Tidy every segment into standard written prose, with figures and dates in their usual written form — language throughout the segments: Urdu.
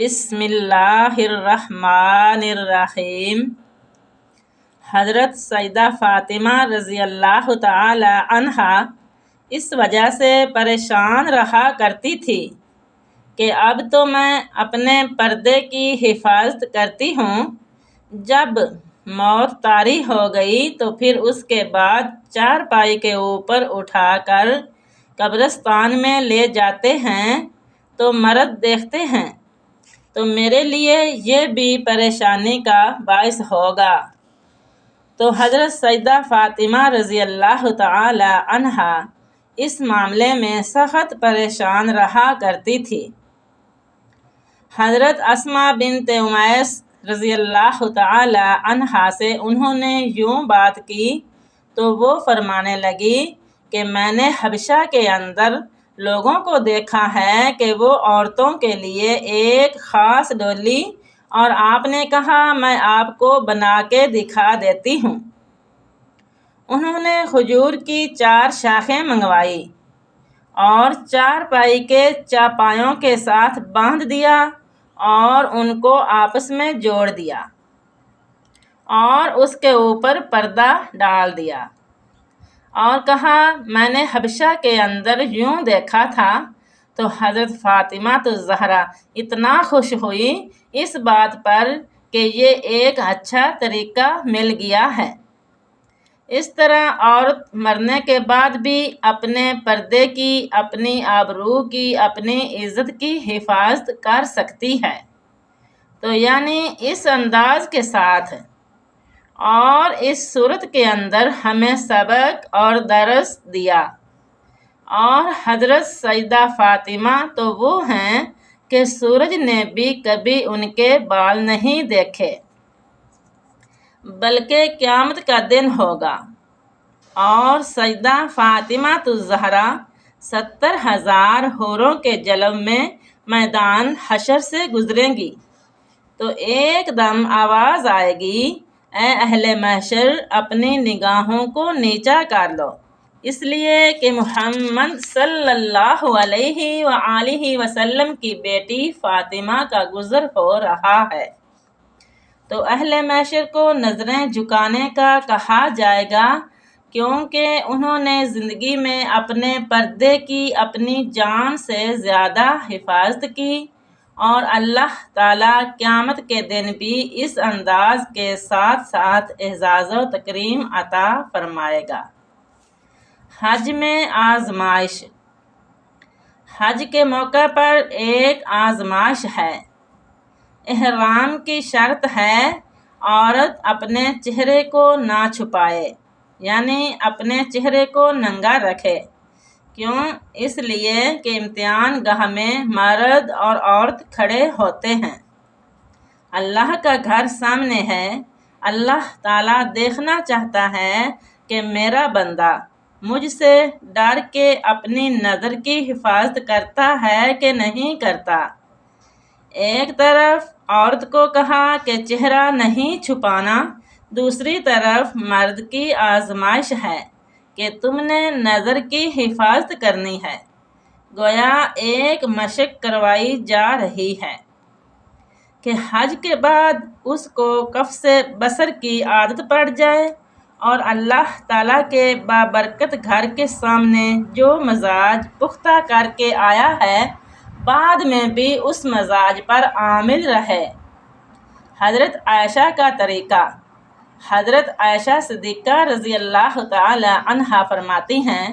بسم اللہ الرحمن الرحیم۔ حضرت سیدہ فاطمہ رضی اللہ تعالی عنہا اس وجہ سے پریشان رہا کرتی تھی کہ اب تو میں اپنے پردے کی حفاظت کرتی ہوں، جب موت طاری ہو گئی تو پھر اس کے بعد چارپائی کے اوپر اٹھا کر قبرستان میں لے جاتے ہیں تو مرد دیکھتے ہیں تو میرے لیے یہ بھی پریشانی کا باعث ہوگا۔ تو حضرت سیدہ فاطمہ رضی اللہ تعالی عنہا اس معاملے میں سخت پریشان رہا کرتی تھی۔ حضرت اسماء بنت امیس رضی اللہ تعالی عنہا سے انہوں نے یوں بات کی تو وہ فرمانے لگی کہ میں نے حبشہ کے اندر لوگوں کو دیکھا ہے کہ وہ عورتوں کے لیے ایک خاص ڈولی اور آپ نے کہا میں آپ کو بنا کے دکھا دیتی ہوں۔ انہوں نے کھجور کی 4 شاخیں منگوائی اور چارپائی کے چاپایوں کے ساتھ باندھ دیا اور ان کو آپس میں جوڑ دیا اور اس کے اوپر پردہ ڈال دیا اور کہا میں نے حبشہ کے اندر یوں دیکھا تھا۔ تو حضرت فاطمہ الزہرا اتنا خوش ہوئی اس بات پر کہ یہ ایک اچھا طریقہ مل گیا ہے۔ اس طرح عورت مرنے کے بعد بھی اپنے پردے کی، اپنی آبرو کی، اپنی عزت کی حفاظت کر سکتی ہے۔ تو یعنی اس انداز کے ساتھ اور اس صورت کے اندر ہمیں سبق اور درس دیا۔ اور حضرت سیدہ فاطمہ تو وہ ہیں کہ سورج نے بھی کبھی ان کے بال نہیں دیکھے، بلکہ قیامت کا دن ہوگا اور سیدہ فاطمہ الزہرا 70,000 حوروں کے جلوہ میں میدان حشر سے گزریں گی تو ایک دم آواز آئے گی اے اہل محشر اپنی نگاہوں کو نیچا کر لو، اس لیے کہ محمد صلی اللہ علیہ وآلہ وسلم کی بیٹی فاطمہ کا گزر ہو رہا ہے۔ تو اہل محشر کو نظریں جھکانے کا کہا جائے گا کیونکہ انہوں نے زندگی میں اپنے پردے کی اپنی جان سے زیادہ حفاظت کی اور اللہ تعالیٰ قیامت کے دن بھی اس انداز کے ساتھ ساتھ اعزاز و تکریم عطا فرمائے گا۔ حج میں آزمائش۔ حج کے موقع پر ایک آزمائش ہے۔ احرام کی شرط ہے عورت اپنے چہرے کو نہ چھپائے، یعنی اپنے چہرے کو ننگا رکھے۔ کیوں؟ اس لیے کہ امتحان گاہ میں مرد اور عورت کھڑے ہوتے ہیں، اللہ کا گھر سامنے ہے، اللہ تعالیٰ دیکھنا چاہتا ہے کہ میرا بندہ مجھ سے ڈر کے اپنی نظر کی حفاظت کرتا ہے کہ نہیں کرتا۔ ایک طرف عورت کو کہا کہ چہرہ نہیں چھپانا، دوسری طرف مرد کی آزمائش ہے کہ تم نے نظر کی حفاظت کرنی ہے۔ گویا ایک مشق کروائی جا رہی ہے کہ حج کے بعد اس کو کفس بصر کی عادت پڑ جائے اور اللہ تعالیٰ کے بابرکت گھر کے سامنے جو مزاج پختہ کر کے آیا ہے بعد میں بھی اس مزاج پر عامل رہے۔ حضرت عائشہ کا طریقہ۔ حضرت عائشہ صدیقہ رضی اللہ تعالی عنہا فرماتی ہیں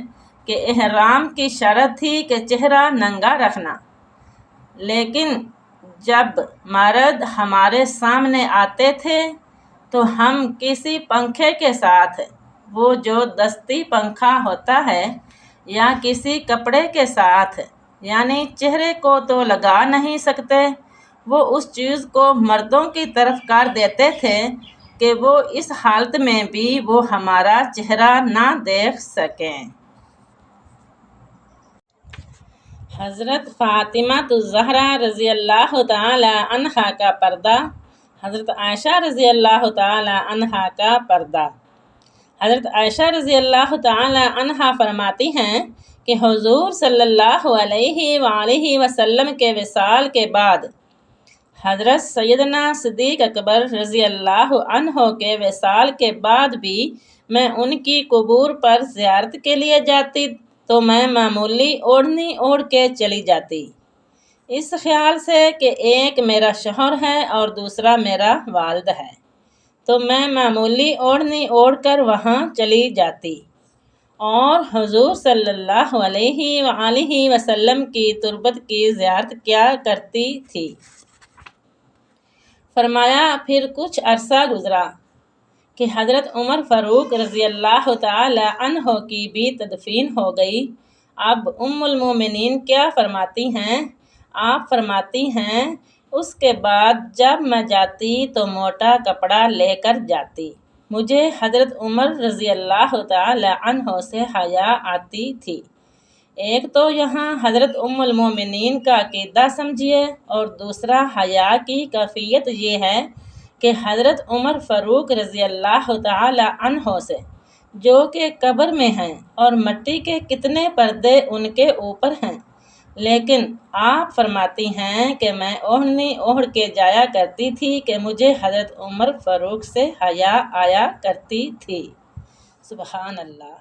کہ احرام کی شرط تھی کہ چہرہ ننگا رکھنا، لیکن جب مرد ہمارے سامنے آتے تھے تو ہم کسی پنکھے کے ساتھ، وہ جو دستی پنکھا ہوتا ہے، یا کسی کپڑے کے ساتھ، یعنی چہرے کو تو لگا نہیں سکتے، وہ اس چیز کو مردوں کی طرف کر دیتے تھے کہ وہ اس حالت میں بھی وہ ہمارا چہرہ نہ دیکھ سکیں۔ حضرت فاطمہ الزہرا رضی اللہ تعالی عنہا کا پردہ، حضرت عائشہ رضی اللہ تعالی عنہا کا پردہ۔ حضرت عائشہ رضی اللہ تعالی عنہا فرماتی ہیں کہ حضور صلی اللہ علیہ وآلہ وسلم کے وصال کے بعد حضرت سیدنا صدیق اکبر رضی اللہ عنہ کے وصال کے بعد بھی میں ان کی قبور پر زیارت کے لیے جاتی تو میں معمولی اوڑھنی اوڑھ کے چلی جاتی، اس خیال سے کہ ایک میرا شوہر ہے اور دوسرا میرا والد ہے، تو میں معمولی اوڑھنی اوڑھ کر وہاں چلی جاتی اور حضور صلی اللہ علیہ وآلہ وسلم کی تربت کی زیارت کیا کرتی تھی۔ فرمایا پھر کچھ عرصہ گزرا کہ حضرت عمر فاروق رضی اللہ تعالی عنہ کی بھی تدفین ہو گئی۔ اب ام المومنین کیا فرماتی ہیں؟ آپ فرماتی ہیں اس کے بعد جب میں جاتی تو موٹا کپڑا لے کر جاتی، مجھے حضرت عمر رضی اللہ تعالی عنہ سے حیا آتی تھی۔ ایک تو یہاں حضرت ام المومنین کا عقیدہ سمجھیے اور دوسرا حیا کی کیفیت یہ ہے کہ حضرت عمر فاروق رضی اللہ تعالی عنہ سے جو کہ قبر میں ہیں اور مٹی کے کتنے پردے ان کے اوپر ہیں، لیکن آپ فرماتی ہیں کہ میں اوڑھنی اوڑھ کے جایا کرتی تھی کہ مجھے حضرت عمر فاروق سے حیا آیا کرتی تھی۔ سبحان اللہ۔